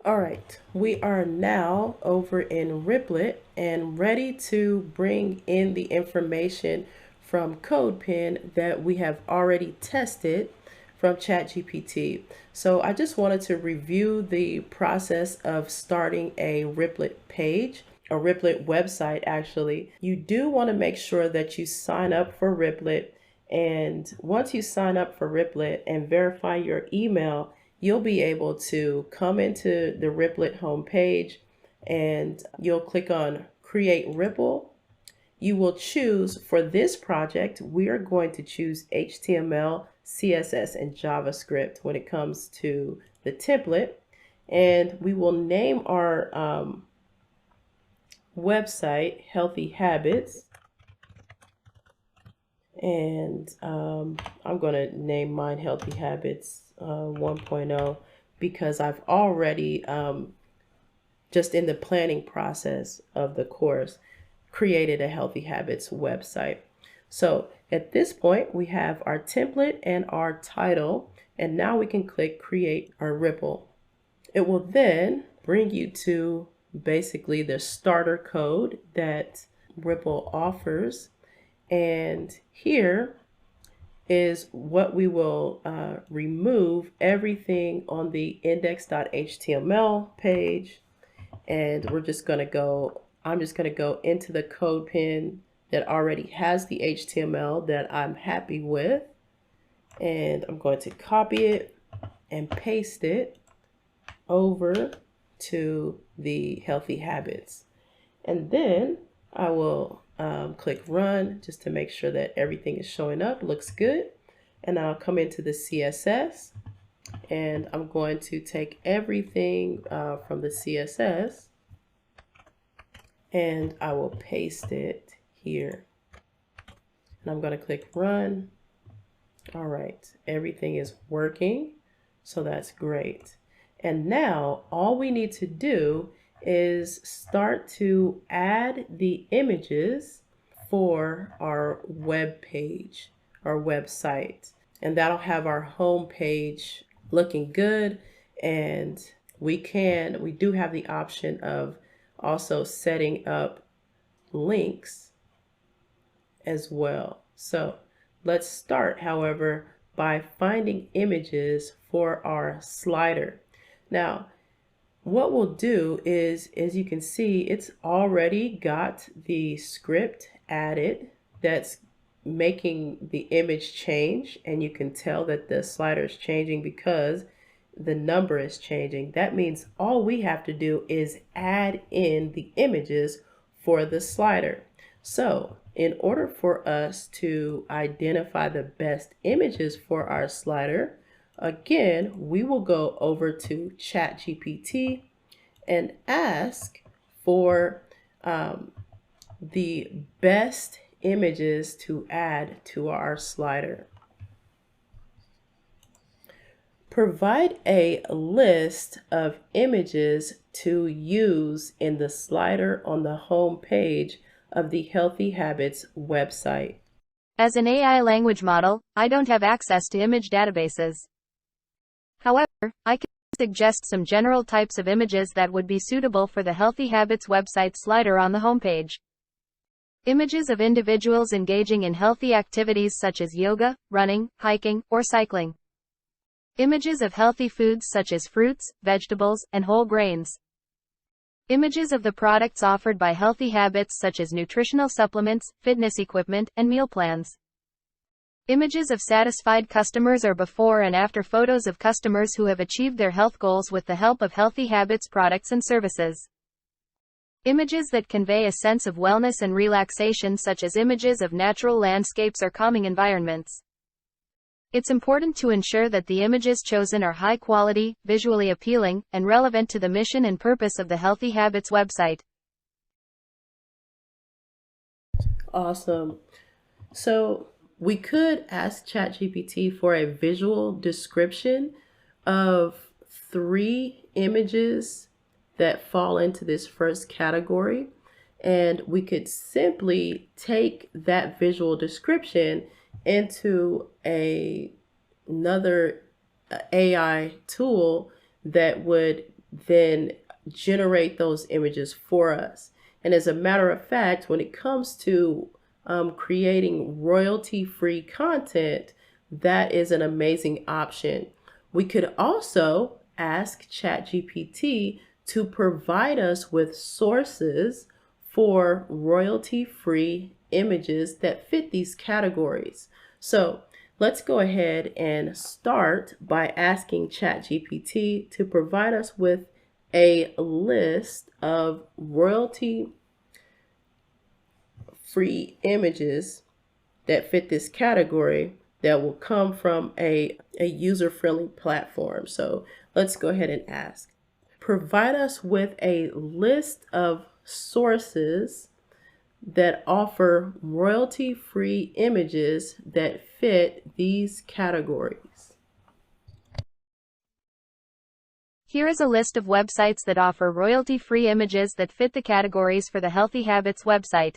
All right, we are now over in Riplet and ready to bring in the information from CodePen that we have already tested from ChatGPT. So I just wanted to review the process of starting a Riplet page, a Riplet website actually. You do want to make sure that you sign up for Riplet, and once you sign up for Riplet and verify your email, you'll be able to come into the Riplet homepage and you'll click on Create Ripple. You will choose for this project, we are going to choose HTML, CSS, and JavaScript when it comes to the template. And we will name our website Healthy Habits. And I'm going to name mine Healthy Habits 1.0 because I've already, just in the planning process of the course, created a Healthy Habits website. So at this point, we have our template and our title, and now we can click Create our Ripple. It will then bring you to basically the starter code that Ripple offers. And here is what we will remove everything on the index.html page. And I'm just going to go into the code pen that already has the HTML that I'm happy with. And I'm going to copy it and paste it over to the Healthy Habits. And then I will click run just to make sure that everything is showing up, looks good. And I'll come into the CSS and I'm going to take everything from the CSS and I will paste it here. And I'm going to click run. All right, everything is working, so that's great. And now all we need to do is start to add the images for our web page, our website. And that'll have our home page looking good. And we do have the option of also setting up links as well. So let's start, however, by finding images for our slider. Now, what we'll do is, as you can see, it's already got the script added that's making the image change, and you can tell that the slider is changing because the number is changing. That means all we have to do is add in the images for the slider. So in order for us to identify the best images for our slider, again, we will go over to ChatGPT and ask for the best images to add to our slider. Provide a list of images to use in the slider on the home page of the Healthy Habits website. As an AI language model, I don't have access to image databases. However, I can suggest some general types of images that would be suitable for the Healthy Habits website slider on the homepage. Images of individuals engaging in healthy activities such as yoga, running, hiking, or cycling. Images of healthy foods such as fruits, vegetables, and whole grains. Images of the products offered by Healthy Habits such as nutritional supplements, fitness equipment, and meal plans. Images of satisfied customers or before and after photos of customers who have achieved their health goals with the help of Healthy Habits products and services. Images that convey a sense of wellness and relaxation such as images of natural landscapes or calming environments. It's important to ensure that the images chosen are high quality, visually appealing, and relevant to the mission and purpose of the Healthy Habits website. Awesome. So we could ask ChatGPT for a visual description of 3 images that fall into this first category. And we could simply take that visual description into another AI tool that would then generate those images for us. And as a matter of fact, when it comes to creating royalty-free content, that is an amazing option. We could also ask ChatGPT to provide us with sources for royalty-free images that fit these categories. So let's go ahead and start by asking ChatGPT to provide us with a list of royalty-free images that fit this category that will come from a user-friendly platform. So let's go ahead and ask. Provide us with a list of sources that offer royalty-free images that fit these categories. Here is a list of websites that offer royalty-free images that fit the categories for the Healthy Habits website.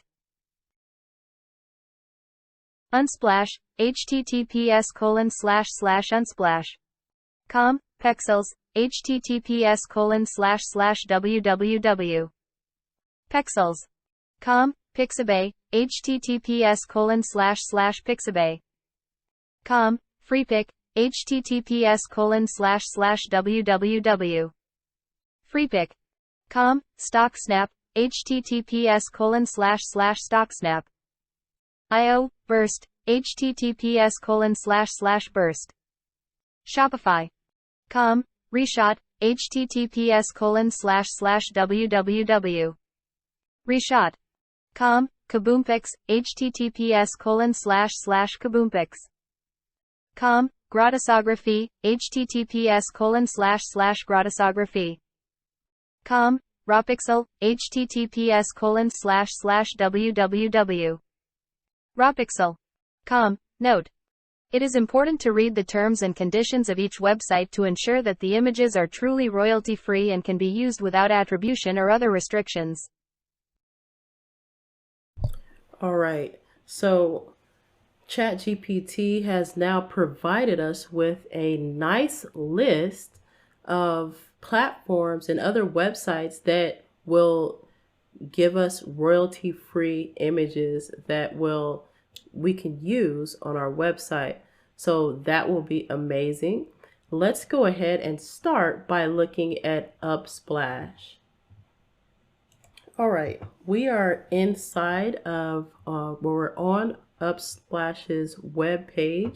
Unsplash, https://unsplash.com, Pexels, https://www. Pexels.com, Pixabay, https://pixabay.com, Freepik, https://www. Freepik.com, StockSnap, https://stocksnap.io, Burst, https://burst. Shopify.com, Reshot, https://www. Reshot.com, Kaboompix, https://kaboompix.com, Gratisography, https://gratisography.com, Rawpixel, https://www. Rawpixel.com. Note: it is important to read the terms and conditions of each website to ensure that the images are truly royalty-free and can be used without attribution or other restrictions. All right, so ChatGPT has now provided us with a nice list of platforms and other websites that will give us royalty-free images that we can use on our website. So that will be amazing. Let's go ahead and start by looking at Upsplash. All right, we are inside of we're on Upsplash's website,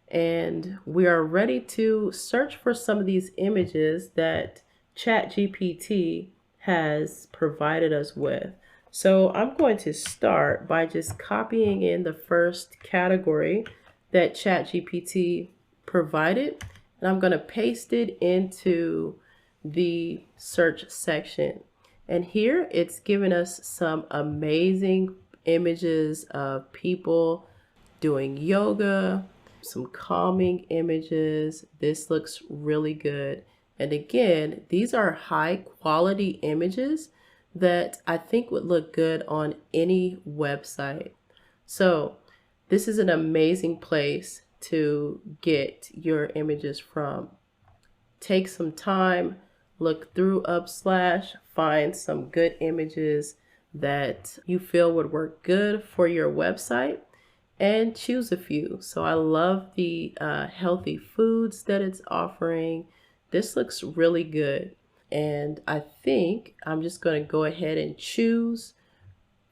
and we are ready to search for some of these images that ChatGPT has provided us with. So I'm going to start by just copying in the first category that ChatGPT provided, and I'm going to paste it into the search section. And here it's given us some amazing images of people doing yoga, some calming images. This looks really good. And again, these are high quality images that I think would look good on any website. So this is an amazing place to get your images from. Take some time, look through Upsplash, find some good images that you feel would work good for your website, and choose a few. So I love the healthy foods that it's offering. This looks really good. And I think I'm just going to go ahead and choose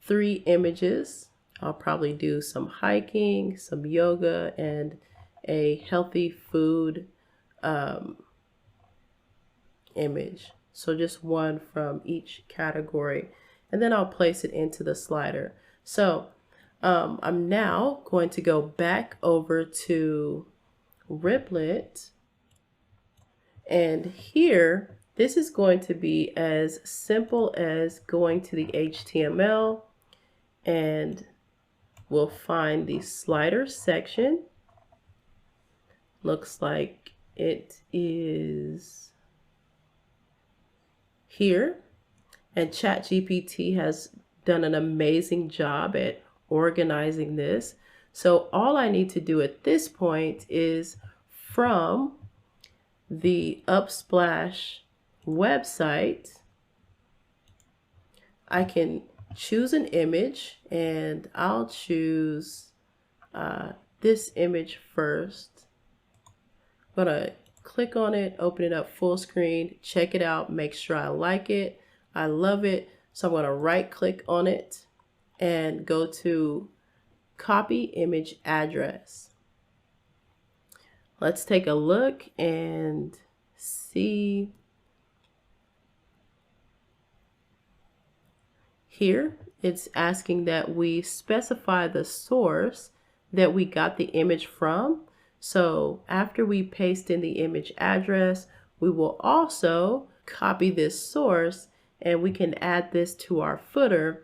3 images. I'll probably do some hiking, some yoga, and a healthy food image. So just one from each category, and then I'll place it into the slider. So I'm now going to go back over to Riplet, and here this is going to be as simple as going to the HTML, and we'll find the slider section. Looks like it is here, and ChatGPT has done an amazing job at organizing this. So all I need to do at this point is from the Upsplash website, I can choose an image, and I'll choose this image first. I'm gonna click on it, open it up full screen, check it out, make sure I like it, I love it. So I'm gonna right click on it and go to copy image address. Let's take a look and see. Here, it's asking that we specify the source that we got the image from. So after we paste in the image address, we will also copy this source, and we can add this to our footer,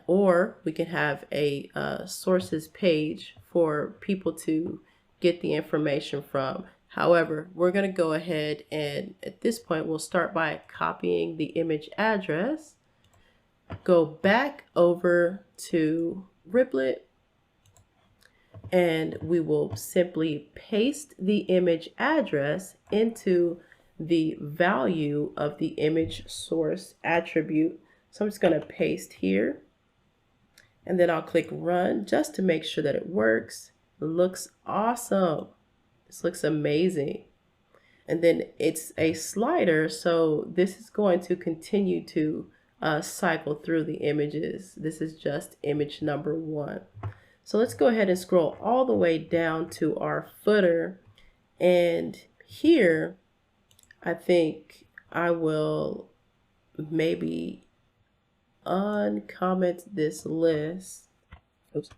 or we can have a sources page for people to get the information from. However, we're going to go ahead and at this point, we'll start by copying the image address. Go back over to Riplet, and we will simply paste the image address into the value of the image source attribute. So I'm just going to paste here, and then I'll click run just to make sure that it works. It looks awesome. This looks amazing. And then it's a slider, so this is going to continue to cycle through the images. This is just image number 1. So let's go ahead and scroll all the way down to our footer. And here, I think I will maybe uncomment this list. Oops.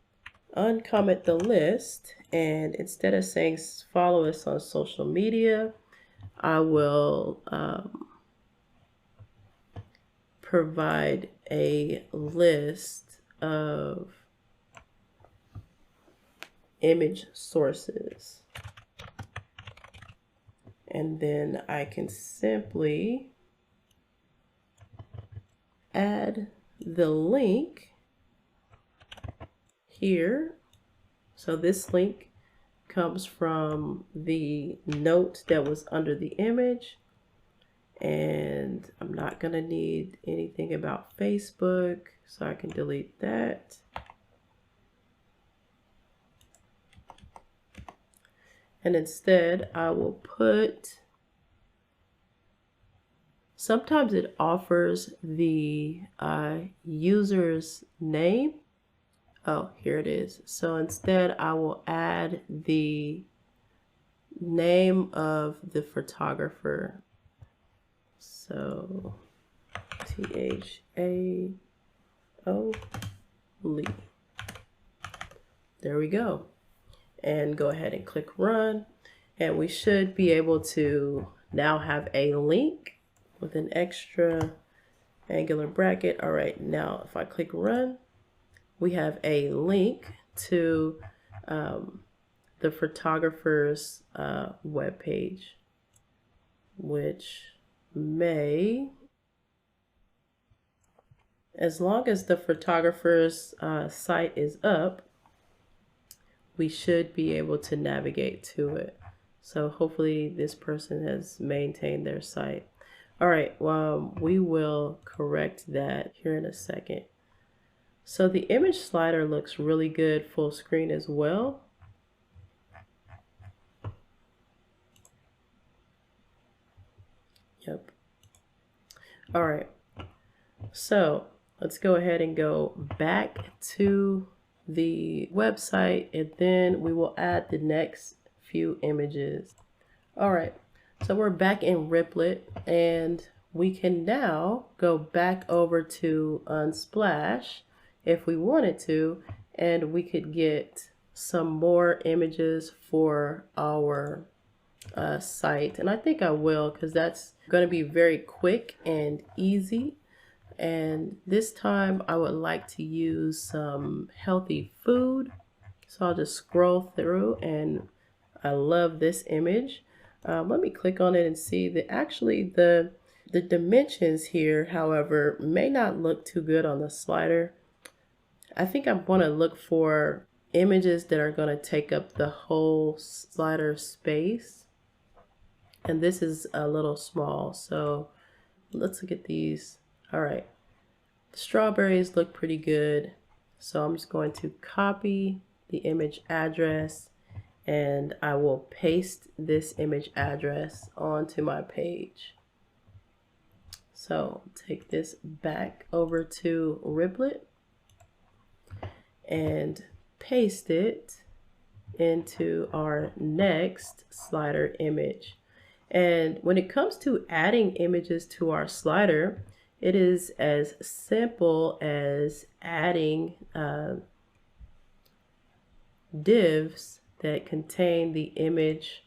Uncomment the list. And instead of saying follow us on social media, I will provide a list of image sources. And then I can simply add the link here. So this link comes from the note that was under the image. And I'm not going to need anything about Facebook, so I can delete that. And instead, I will put, sometimes it offers the user's name. Oh, here it is. So instead, I will add the name of the photographer. So T-H-A-O Lee. There we go. And go ahead and click run. And we should be able to now have a link with an extra angular bracket. All right, now if I click run, we have a link to the photographer's web page, which may, as long as the photographer's site is up, we should be able to navigate to it. So hopefully this person has maintained their site. All right, well, we will correct that here in a second. So the image slider looks really good full screen as well. Yep. All right. So let's go ahead and go back to the website, and then we will add the next few images. All right. So we're back in Riplet, and we can now go back over to Unsplash if we wanted to, and we could get some more images for our site. And I think I will, because that's going to be very quick and easy. And this time I would like to use some healthy food. So I'll just scroll through, and I love this image. Let me click on it and see that actually the dimensions here, however, may not look too good on the slider. I think I want to look for images that are going to take up the whole slider space. And this is a little small, so let's look at these. All right, the strawberries look pretty good. So I'm just going to copy the image address and I will paste this image address onto my page. So take this back over to Riplet and paste it into our next slider image. And when it comes to adding images to our slider, it is as simple as adding divs that contain the image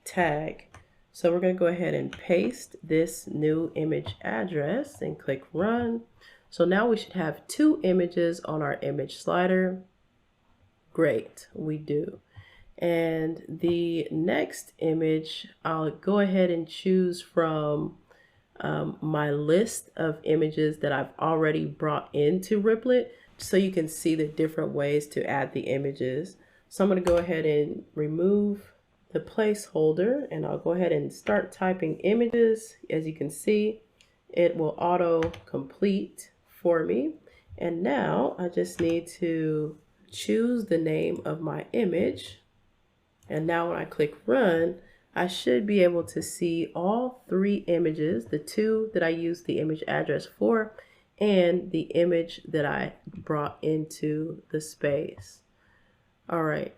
tag. So we're going to go ahead and paste this new image address and click run. So now we should have 2 images on our image slider. Great, we do. And the next image, I'll go ahead and choose from my list of images that I've already brought into Riplet so you can see the different ways to add the images. So I'm going to go ahead and remove the placeholder and I'll go ahead and start typing images. As you can see, it will auto complete for me. And now I just need to choose the name of my image. And now when I click run, I should be able to see all 3 images, the 2 that I used the image address for, and the image that I brought into the space. All right.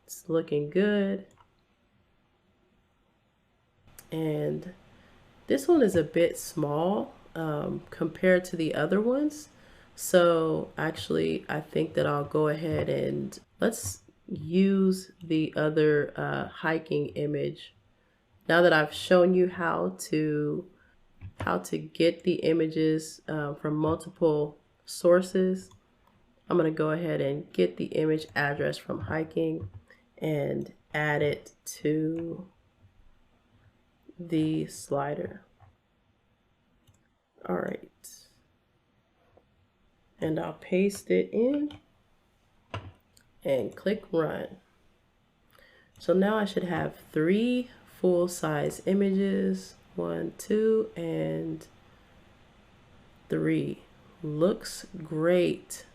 It's looking good. And this one is a bit small compared to the other ones. So actually, I think that I'll go ahead and let's use the other hiking image. Now that I've shown you how to get the images from multiple sources, I'm going to go ahead and get the image address from hiking and add it to the slider. All right. And I'll paste it in and click run. So now I should have 3 full-size images, 1, 2, and 3. Looks great.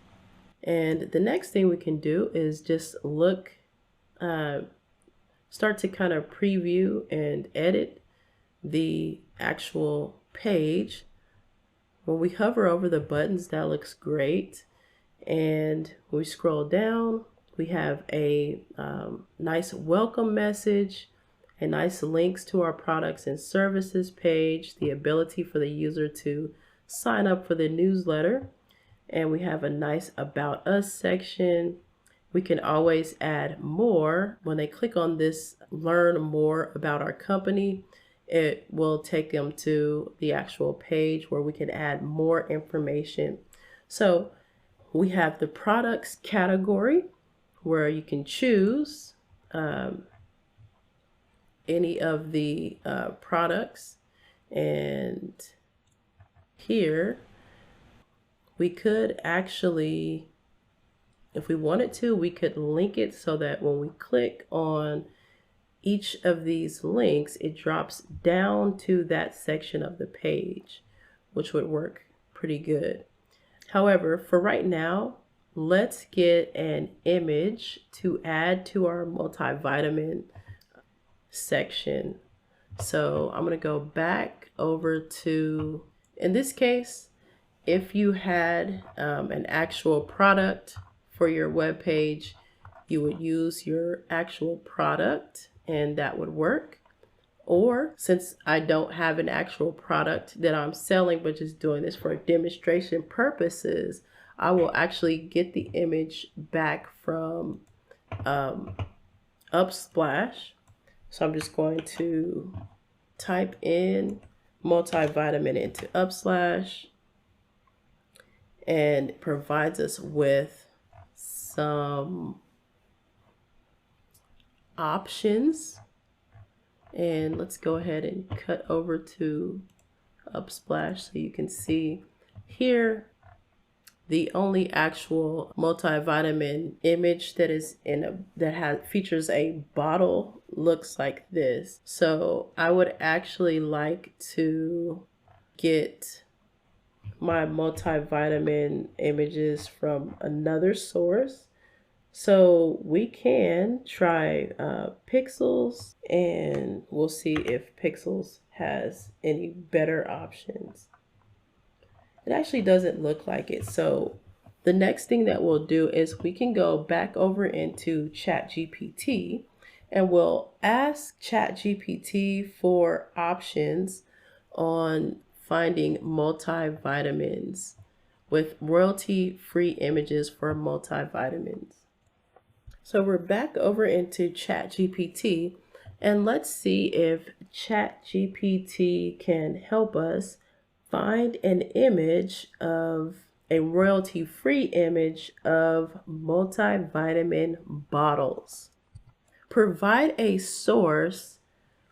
And the next thing we can do is just look, start to kind of preview and edit the actual page. When we hover over the buttons, that looks great. And when we scroll down, we have a nice welcome message, a nice links to our products and services page, the ability for the user to sign up for the newsletter, and we have a nice about us section. We can always add more. When they click on this learn more about our company, it will take them to the actual page where we can add more information. So we have the products category where you can choose any of the products, and here we could actually, if we wanted to, we could link it so that when we click on each of these links, it drops down to that section of the page, which would work pretty good. However, for right now, let's get an image to add to our multivitamin section. So I'm going to go back over to, in this case, if you had an actual product for your web page, you would use your actual product and that would work. Or since I don't have an actual product that I'm selling, but just doing this for demonstration purposes, I will actually get the image back from Upsplash. So I'm just going to type in multivitamin into Upsplash, and it provides us with some options. And let's go ahead and cut over to Upsplash so you can see here the only actual multivitamin image that is features a bottle looks like this. So I would actually like to get my multivitamin images from another source. So we can try Pixels, and we'll see if Pixels has any better options. It actually doesn't look like it. So the next thing that we'll do is we can go back over into ChatGPT, and we'll ask ChatGPT for options on finding multivitamins with royalty-free images for multivitamins. So we're back over into ChatGPT, and let's see if ChatGPT can help us find an image of a royalty-free image of multivitamin bottles. Provide a source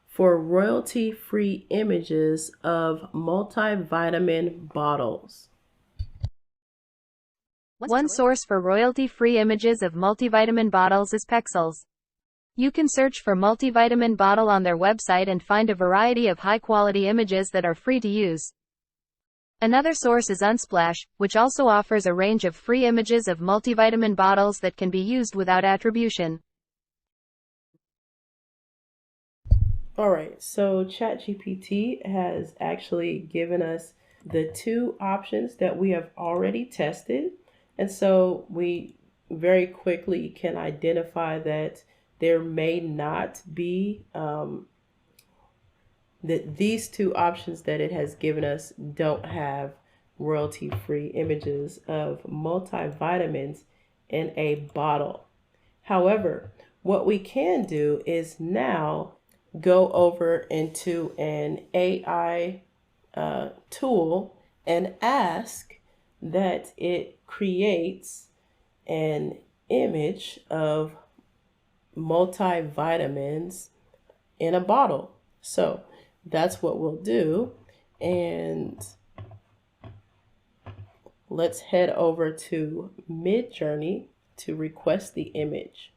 for royalty-free images of multivitamin bottles. One source for royalty-free images of multivitamin bottles is Pexels. You can search for multivitamin bottle on their website and find a variety of high-quality images that are free to use. Another source is Unsplash, which also offers a range of free images of multivitamin bottles that can be used without attribution. All right, so ChatGPT has actually given us the two options that we have already tested. And so we very quickly can identify that there may not be, that these two options that it has given us don't have royalty-free images of multivitamins in a bottle. However, what we can do is now go over into an AI tool and ask that it creates an image of multivitamins in a bottle. So that's what we'll do. And let's head over to Midjourney to request the image.